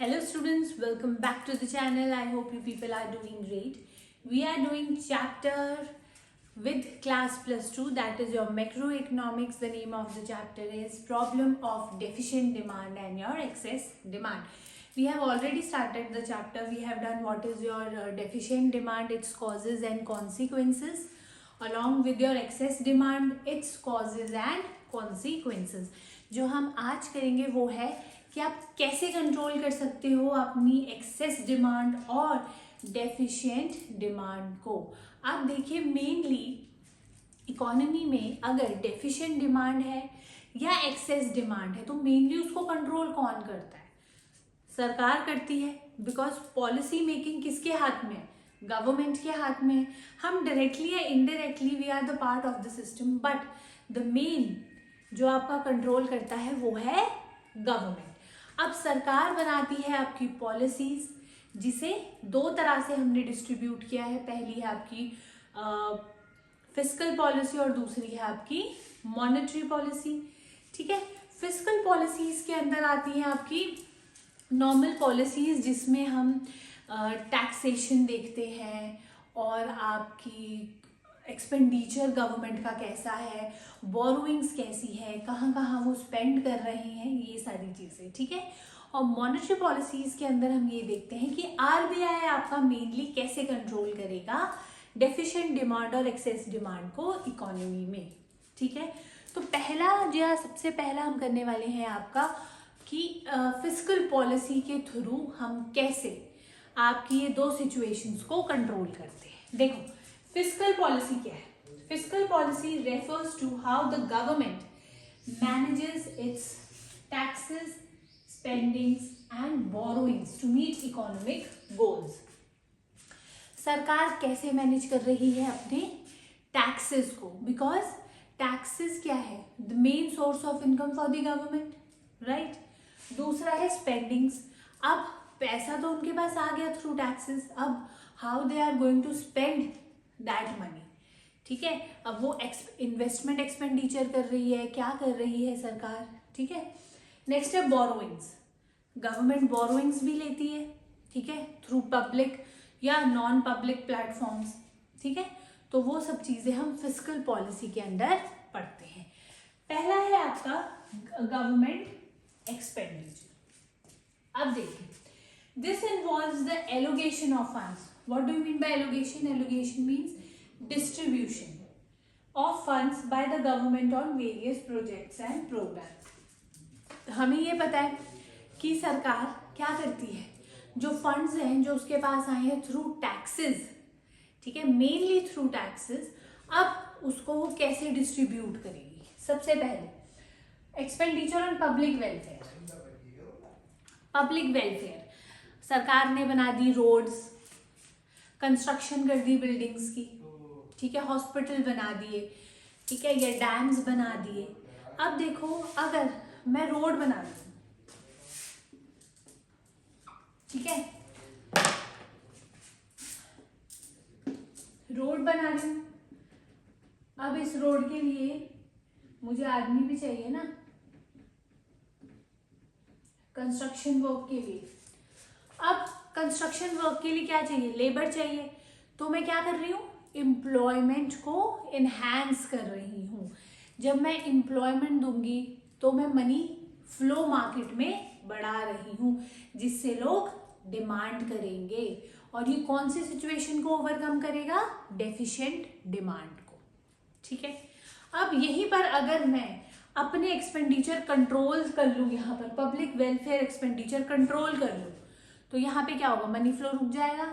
Hello students, welcome back to the channel. I hope you people are doing great. We are doing chapter with class +2, that is your macroeconomics. The name of the chapter is problem of deficient demand and your excess demand. We have already started the chapter. We have done what is your deficient demand, its causes and consequences, along with your excess demand, its causes and consequences. जो हम आज करेंगे वो है कि आप कैसे control कर सकते हो अपनी एक्सेस डिमांड और डेफिशिएंट डिमांड को। आप देखिए, मेनली इकोनॉमी में अगर डेफिशिएंट डिमांड है या एक्सेस डिमांड है तो मेनली उसको कंट्रोल कौन करता है? सरकार करती है, बिकॉज पॉलिसी मेकिंग किसके हाथ में है? गवर्नमेंट के हाथ में है। हम डायरेक्टली या indirectly we are the part of the system, but the main जो आपका कंट्रोल करता है वो है गवर्नमेंट। अब सरकार बनाती है आपकी पॉलिसीज, जिसे दो तरह से हमने डिस्ट्रीब्यूट किया है। पहली है आपकी फिस्कल पॉलिसी और दूसरी है आपकी मॉनेटरी पॉलिसी। ठीक है, फिस्कल पॉलिसीज के अंदर आती है आपकी नॉर्मल पॉलिसीज, जिसमें हम टैक्सेशन देखते हैं और आपकी एक्सपेंडिचर गवर्नमेंट का कैसा है, बोरोइंग्स कैसी है, कहाँ कहाँ वो स्पेंड कर रहे हैं, ये सारी चीज़ें। ठीक है, और मॉनेटरी पॉलिसीज़ के अंदर हम ये देखते हैं कि आरबीआई आपका मेनली कैसे कंट्रोल करेगा डेफिशिएंट डिमांड और एक्सेस डिमांड को इकोनॉमी में। ठीक है, तो पहला जो सबसे पहला हम करने वाले हैं आपका कि फिस्कल पॉलिसी के थ्रू हम कैसे आपकी ये दो सिचुएशंस को कंट्रोल करते हैं। देखो, फिस्कल पॉलिसी क्या है? Fiscal policy refers to how the government manages its taxes, spendings and borrowings to meet economic goals. सरकार कैसे मैनेज कर रही है अपने टैक्सेस को? बिकॉज टैक्सेस क्या है? The main source of income for the government, right. दूसरा है स्पेंडिंग्स। अब पैसा तो उनके पास आ गया थ्रू टैक्सेस, अब how they are going to spend that money. ठीक है, अब वो इन्वेस्टमेंट एक्सपेंडिचर कर रही है, क्या कर रही है सरकार। ठीक है, नेक्स्ट है बोरोइंग्स। गवर्नमेंट बोरोइंग्स भी लेती है, ठीक है, थ्रू पब्लिक या नॉन पब्लिक प्लेटफॉर्म्स। ठीक है, तो वो सब चीजें हम फिस्कल पॉलिसी के अंदर पढ़ते हैं। पहला है आपका गवर्नमेंट एक्सपेंडिचर। अब देखिए, this involves the allocation of funds. What do you mean by allocation? Allocation means distribution of funds by the government on various projects and programs. हमें ये पता है कि सरकार क्या करती है, जो फंड्स हैं जो उसके पास आए हैं थ्रू टैक्सेस, ठीक है, मेनली थ्रू टैक्सेस, अब उसको वो कैसे डिस्ट्रीब्यूट करेगी? सबसे पहले expenditure on public welfare. Public welfare, सरकार ने बना दी रोड्स, कंस्ट्रक्शन कर दी बिल्डिंग्स की, ठीक है, हॉस्पिटल बना दिए, ठीक है, या डैम्स बना दिए। अब देखो, अगर मैं रोड बना दूँ, ठीक है, रोड बना रही हूँ, अब इस रोड के लिए मुझे आदमी भी चाहिए ना, कंस्ट्रक्शन वर्क के लिए। अब कंस्ट्रक्शन वर्क के लिए क्या चाहिए? लेबर चाहिए। तो मैं क्या कर रही हूँ? एम्प्लॉयमेंट को इन्हांस कर रही हूँ। जब मैं एम्प्लॉयमेंट दूंगी तो मैं मनी फ्लो मार्केट में बढ़ा रही हूँ, जिससे लोग डिमांड करेंगे, और ये कौन सी सिचुएशन को ओवरकम करेगा? डेफिशिएंट डिमांड को। ठीक है, अब यहीं पर अगर मैं अपने एक्सपेंडिचर कंट्रोल कर लूँ, यहाँ पर पब्लिक वेलफेयर एक्सपेंडिचर कंट्रोल कर लूँ, तो यहाँ पे क्या होगा? मनी फ्लो रुक जाएगा।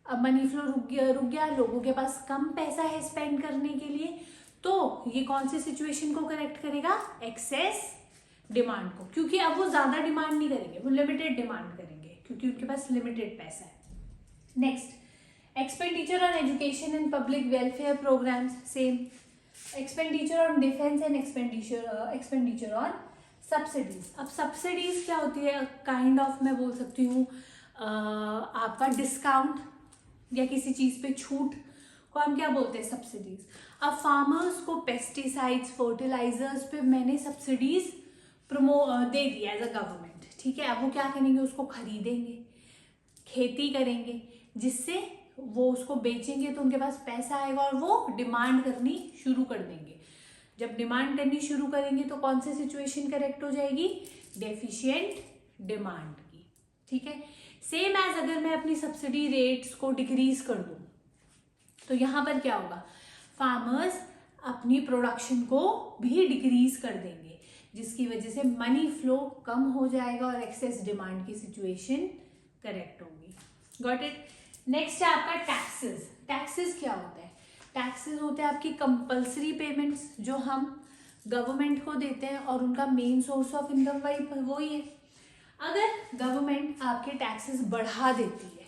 अब मनी फ्लो रुक गया, लोगों के पास कम पैसा है स्पेंड करने के लिए, तो ये कौन सी सिचुएशन को करेक्ट करेगा? एक्सेस डिमांड को, क्योंकि अब वो ज्यादा डिमांड नहीं करेंगे, वो लिमिटेड डिमांड करेंगे, क्योंकि उनके पास लिमिटेड पैसा है। Next, expenditure on education and public welfare programmes, same. Expenditure on defence and expenditure on subsidies. अब सब्सिडीज क्या होती है? काइंड ऑफ मैं बोल सकती हूँ आपका डिस्काउंट या किसी चीज पे छूट को हम क्या बोलते हैं? सब्सिडीज। अब फार्मर्स को पेस्टिसाइड्स, फर्टिलाइजर्स पे मैंने सब्सिडीज दे दी एज अ गवर्नमेंट, ठीक है। अब वो क्या करेंगे, उसको खरीदेंगे, खेती करेंगे, जिससे वो उसको बेचेंगे तो उनके पास पैसा आएगा और वो डिमांड करनी शुरू कर देंगे। जब डिमांड करनी शुरू करेंगे तो कौन सी सिचुएशन करेक्ट हो जाएगी, डेफिशिएंट डिमांड की। ठीक है। सेम एज अगर मैं अपनी सब्सिडी रेट्स को डिक्रीज कर दूं तो यहां पर क्या होगा, फार्मर्स अपनी प्रोडक्शन को भी डिक्रीज कर देंगे, जिसकी वजह से मनी फ्लो कम हो जाएगा और एक्सेस डिमांड की सिचुएशन करेक्ट होगी। Got it. नेक्स्ट है आपका टैक्सेस। टैक्सेस क्या होता है, टैक्सेस होते हैं आपकी कंपल्सरी पेमेंट्स जो हम गवर्नमेंट को देते हैं और उनका मेन सोर्स ऑफ इनकम वही है। अगर गवर्नमेंट आपके टैक्सेस बढ़ा देती है,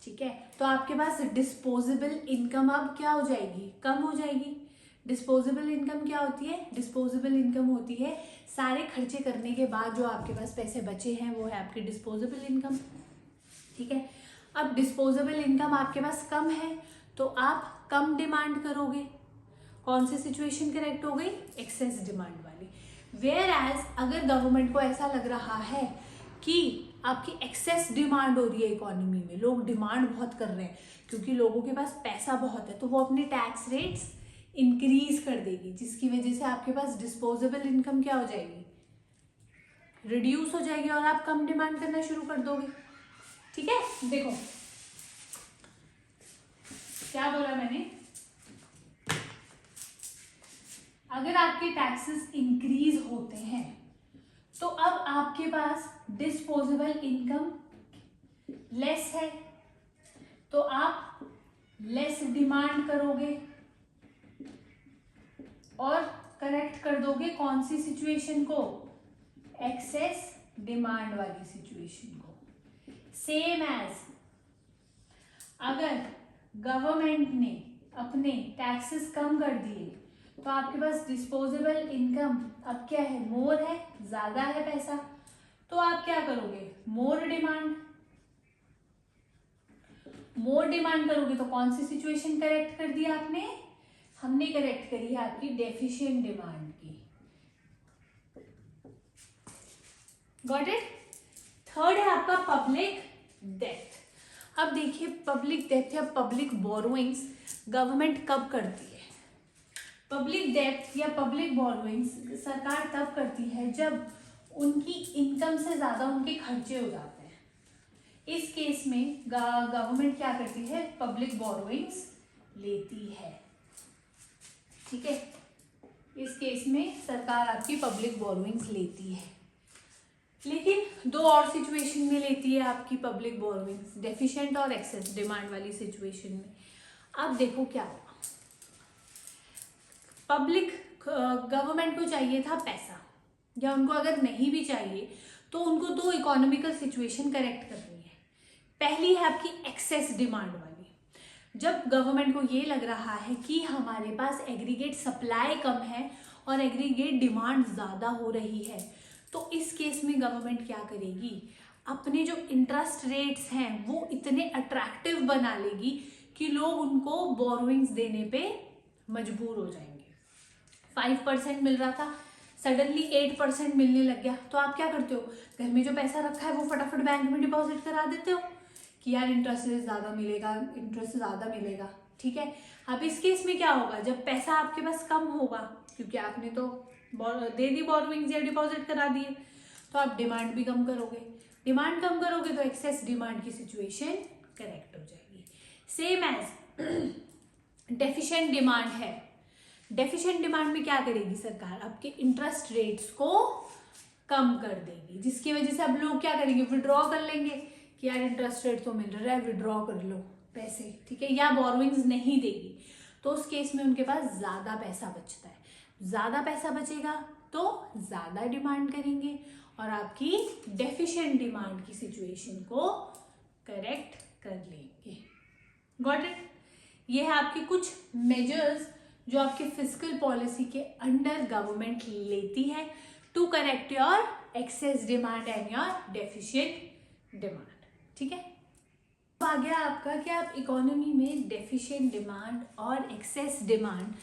ठीक है, तो आपके पास डिस्पोजेबल इनकम अब क्या हो जाएगी, कम हो जाएगी। डिस्पोजेबल इनकम क्या होती है, डिस्पोजेबल इनकम होती है सारे खर्चे करने के बाद जो आपके पास पैसे बचे हैं वो है आपकी डिस्पोजेबल इनकम। ठीक है। अब डिस्पोजेबल इनकम आपके पास कम है तो आप कम डिमांड करोगे। कौन सी सिचुएशन करेक्ट हो गई, एक्सेस डिमांड वाली। वेयर एज अगर गवर्नमेंट को ऐसा लग रहा है कि आपकी एक्सेस डिमांड हो रही है इकोनॉमी में, लोग डिमांड बहुत कर रहे हैं क्योंकि लोगों के पास पैसा बहुत है, तो वो अपने टैक्स रेट्स इंक्रीज कर देगी, जिसकी वजह से आपके पास डिस्पोजेबल इनकम क्या हो जाएगी, रिड्यूस हो जाएगी और आप कम डिमांड करना शुरू कर दोगे। ठीक है। देखो क्या बोला मैंने, अगर आपके टैक्सेस इंक्रीज होते हैं तो अब आपके पास डिस्पोजेबल इनकम लेस है तो आप लेस डिमांड करोगे और करेक्ट कर दोगे कौन सी सिचुएशन को, एक्सेस डिमांड वाली सिचुएशन को। सेम एज अगर गवर्नमेंट ने अपने टैक्सेस कम कर दिए तो आपके पास डिस्पोजेबल इनकम अब क्या है, मोर है, ज्यादा है पैसा, तो आप क्या करोगे, मोर डिमांड करोगे। तो कौन सी सिचुएशन करेक्ट कर दी आपने, हमने करेक्ट करी है आपकी डेफिशिएंट डिमांड की। Got it. थर्ड है आपका पब्लिक डेप्थ। अब देखिए पब्लिक डेप्थ या पब्लिक बोरोइंग्स गवर्नमेंट कब करती है, पब्लिक डेप्थ या पब्लिक बोरोइंग्स सरकार तब करती है जब उनकी इनकम से ज्यादा उनके खर्चे हो जाते हैं। इस केस में गवर्नमेंट क्या करती है, पब्लिक बोरोइंग्स लेती है। ठीक है। इस केस में सरकार आपकी पब्लिक बोरोइंग्स लेती है, लेकिन दो और सिचुएशन में लेती है आपकी पब्लिक बोरोइंग्स, डेफिशिएंट और एक्सेस डिमांड वाली सिचुएशन में। अब देखो क्या होगा, पब्लिक गवर्नमेंट को चाहिए था पैसा, या उनको अगर नहीं भी चाहिए तो उनको दो इकोनॉमिकल सिचुएशन करेक्ट करनी है। पहली है आपकी एक्सेस डिमांड वाली, जब गवर्नमेंट को ये लग रहा है कि हमारे पास एग्रीगेट सप्लाई कम है और एग्रीगेट डिमांड ज़्यादा हो रही है, तो इस केस में गवर्नमेंट क्या करेगी, अपने जो इंटरेस्ट रेट्स हैं वो इतने अट्रैक्टिव बना लेगी कि लोग उनको बोरोइंग्स देने पे मजबूर हो जाएंगे। 5% मिल रहा था, सडनली 8% मिलने लग गया, तो आप क्या करते हो, घर में जो पैसा रखा है वो फटाफट बैंक में डिपॉजिट करा देते हो कि यार इंटरेस्ट ज़्यादा मिलेगा। ठीक है। अब इस केस में क्या होगा, जब पैसा आपके पास कम होगा क्योंकि आपने तो दे दी बोरोइंग्स या डिपॉजिट करा दिए, तो आप डिमांड भी कम करोगे। डिमांड कम करोगे तो एक्सेस डिमांड की सिचुएशन करेक्ट हो जाएगी। सेम एज डेफिशिएंट डिमांड है, डेफिशिएंट डिमांड में क्या करेगी सरकार, आपके इंटरेस्ट रेट्स को कम कर देगी, जिसकी वजह से अब लोग क्या करेंगे, विड्रॉ कर लेंगे कि यार इंटरेस्ट रेट तो मिल रहा है, विड्रॉ कर लो पैसे। ठीक है। या बोरोइंग्स नहीं देगी तो उस केस में उनके पास ज्यादा पैसा बचता है, ज्यादा पैसा बचेगा तो ज्यादा डिमांड करेंगे और आपकी डेफिशिएंट डिमांड की सिचुएशन को करेक्ट कर लेंगे। Got it. ये है आपके कुछ मेजर्स जो आपके फिस्कल पॉलिसी के अंडर गवर्नमेंट लेती है to correct your excess demand and your deficient demand. ठीक है। अब आ गया आपका कि आप इकोनॉमी में डेफिशिएंट डिमांड और एक्सेस डिमांड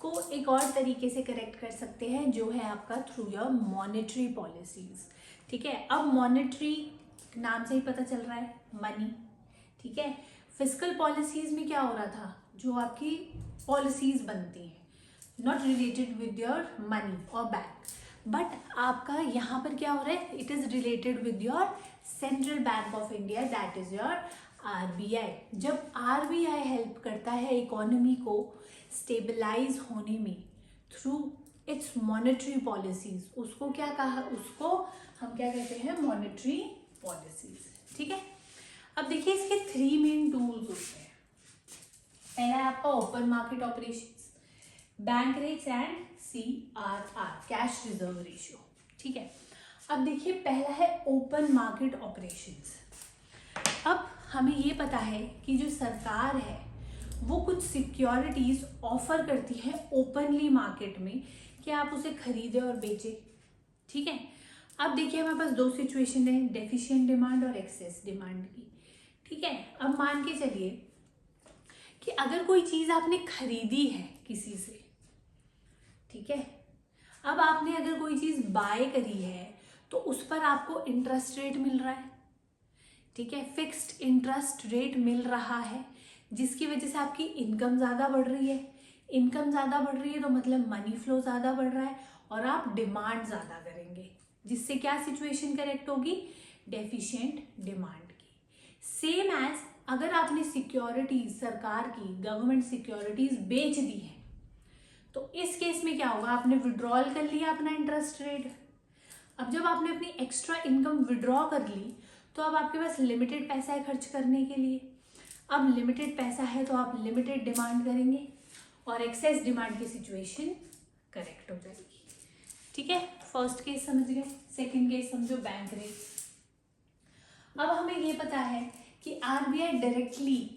को एक और तरीके से करेक्ट कर सकते हैं, जो है आपका थ्रू योर मॉनेटरी पॉलिसीज। ठीक है। अब मॉनेटरी नाम से ही पता चल रहा है मनी, ठीक है। फिस्कल पॉलिसीज में क्या हो रहा था, जो आपकी पॉलिसीज बनती हैं not related with your money और बैंक, बट आपका यहाँ पर क्या हो रहा है, it is related with your central bank of India, that is your RBI। जब RBI हेल्प करता है इकोनॉमी को स्टेबलाइज होने में थ्रू इट्स मॉनेटरी पॉलिसीज, उसको क्या कहा, उसको हम क्या कहते हैं, मॉनेटरी पॉलिसीज, ठीक है। अब देखिए इसके 3 मेन टूल्स होते हैं। पहला है आपका open market operations, bank rates and CRR, cash reserve ratio, ठीक है। अब देखिए पहला है ओपन मार्केट ऑपरेशंस। अब हमें ये पता है कि जो सरकार है वो कुछ सिक्योरिटीज ऑफर करती है ओपनली मार्केट में कि आप उसे खरीदे और बेचे, ठीक है। अब देखिए हमारे पास 2 सिचुएशन है, डेफिशिएंट डिमांड और एक्सेस डिमांड की, ठीक है। अब मान के चलिए कि अगर कोई चीज आपने खरीदी है किसी से, ठीक है, अब आपने अगर कोई चीज बाय करी है तो उस पर आपको इंटरेस्ट रेट मिल रहा है, ठीक है, फिक्स्ड इंटरेस्ट रेट मिल रहा है, जिसकी वजह से आपकी इनकम ज़्यादा बढ़ रही है। इनकम ज़्यादा बढ़ रही है तो मतलब मनी फ्लो ज़्यादा बढ़ रहा है और आप डिमांड ज़्यादा करेंगे, जिससे क्या सिचुएशन करेक्ट होगी, डेफिशिएंट डिमांड की। सेम एज अगर आपने सिक्योरिटीज, सरकार की गवर्नमेंट सिक्योरिटीज बेच दी है तो इस केस में क्या होगा, आपने विड्रॉल कर लिया अपना इंटरेस्ट रेट। अब जब आपने अपनी एक्स्ट्रा इनकम विड्रॉ कर ली तो अब आपके पास लिमिटेड पैसा है खर्च करने के लिए। अब लिमिटेड पैसा है तो आप लिमिटेड डिमांड करेंगे और एक्सेस डिमांड की सिचुएशन करेक्ट हो जाएगी, ठीक है। फर्स्ट केस समझ गए। सेकंड केस समझो, बैंक रेट्स। अब हमें ये पता है कि RBI डायरेक्टली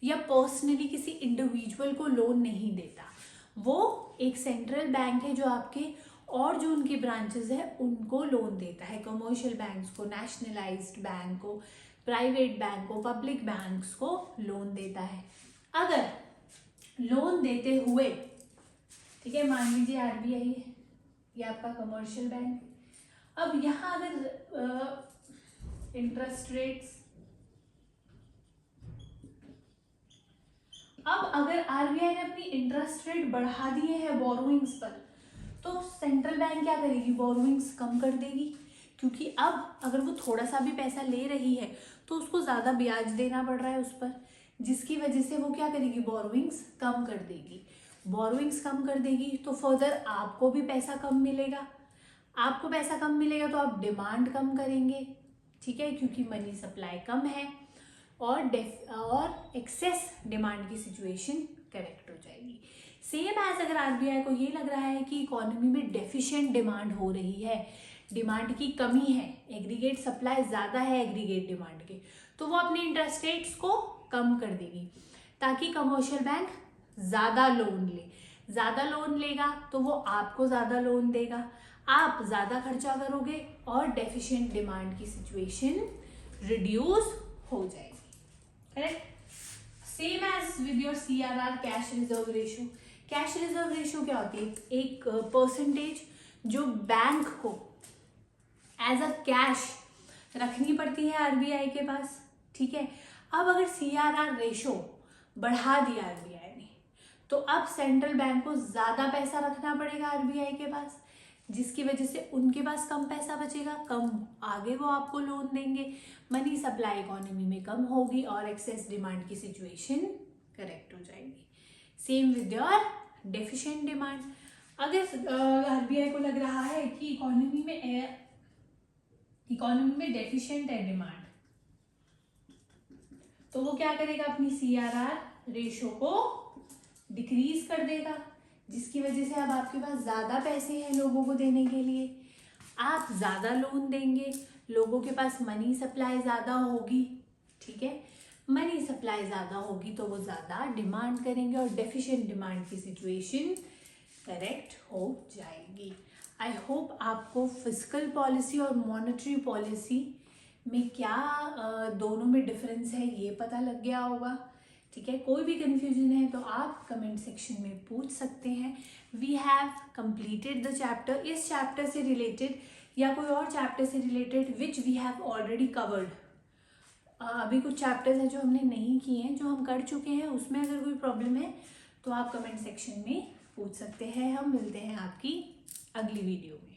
या पर्सनली किसी इंडिविजुअल को लोन नहीं देता, वो एक सेंट्रल बैंक है जो आपके और जो उनकी ब्रांचेस है उनको लोन देता है, कमर्शियल बैंक्स को, नेशनलाइज्ड बैंक को, प्राइवेट बैंक को, पब्लिक बैंक्स को लोन देता है। अगर लोन देते हुए, ठीक है, मान लीजिए RBI है, ये आपका कमर्शियल बैंक, अब यहाँ अगर इंटरेस्ट रेट्स, अब अगर RBI ने अपनी इंटरेस्ट रेट बढ़ा दिए हैं बोरोइंग्स पर तो सेंट्रल बैंक क्या करेगी, बोरोइंग्स कम कर देगी, क्योंकि अब अगर वो थोड़ा सा भी पैसा ले रही है तो उसको ज़्यादा ब्याज देना पड़ रहा है उस पर, जिसकी वजह से वो क्या करेगी, बोरोइंग्स कम कर देगी। बोरोइंग्स कम कर देगी तो फर्दर आपको भी पैसा कम मिलेगा, आपको पैसा कम मिलेगा तो आप डिमांड कम करेंगे, ठीक है, क्योंकि मनी सप्लाई कम है और एक्सेस डिमांड की सिचुएशन करेक्ट हो जाएगी। सेम एज अगर RBI को ये लग रहा है कि इकोनॉमी में डेफिशिएंट डिमांड हो रही है, डिमांड की कमी है, एग्रीगेट सप्लाई ज़्यादा है एग्रीगेट डिमांड के, तो वो अपने इंटरेस्ट रेट्स को कम कर देगी ताकि कमर्शियल बैंक ज़्यादा लोन ले। ज़्यादा लोन लेगा तो वो आपको ज़्यादा लोन देगा, आप ज़्यादा खर्चा करोगे और डेफिशिएंट डिमांड की सिचुएशन रिड्यूस हो जाएगी, correct. Same as with your CRR, cash reserve ratio. Cash reserve ratio क्या होती है, एक परसेंटेज जो बैंक को एज अ कैश रखनी पड़ती है RBI के पास, ठीक है। अब अगर CRR रेशो बढ़ा दिया RBI ने तो अब सेंट्रल बैंक को ज़्यादा पैसा रखना पड़ेगा RBI के पास, जिसकी वजह से उनके पास कम पैसा बचेगा, कम आगे वो आपको लोन देंगे, मनी सप्लाई इकोनॉमी में कम होगी और एक्सेस डिमांड की सिचुएशन करेक्ट हो जाएगी। Same with your deficient demand. अगर RBI को लग रहा है कि इकोनॉमी में डेफिशिएंट है डिमांड, तो वो क्या करेगा, अपनी CRR रेशो को डिक्रीज कर देगा, जिसकी वजह से अब आपके पास ज़्यादा पैसे हैं लोगों को देने के लिए, आप ज़्यादा लोन देंगे, लोगों के पास मनी सप्लाई ज़्यादा होगी, ठीक है। मनी सप्लाई ज़्यादा होगी तो वो ज़्यादा डिमांड करेंगे और डेफिशिएंट डिमांड की सिचुएशन करेक्ट हो जाएगी। आई होप आपको फिस्कल पॉलिसी और मॉनेटरी पॉलिसी में क्या दोनों में डिफरेंस है ये पता लग गया होगा, ठीक है। कोई भी कंफ्यूजन है तो आप कमेंट सेक्शन में पूछ सकते हैं। We have completed the chapter. इस चैप्टर से रिलेटेड या कोई और चैप्टर से related which we have already covered. अभी कुछ चैप्टर्स हैं जो हमने नहीं किए हैं, जो हम कर चुके हैं, उसमें अगर कोई प्रॉब्लम है तो आप कमेंट सेक्शन में पूछ सकते हैं। हम मिलते हैं आपकी अगली वीडियो में।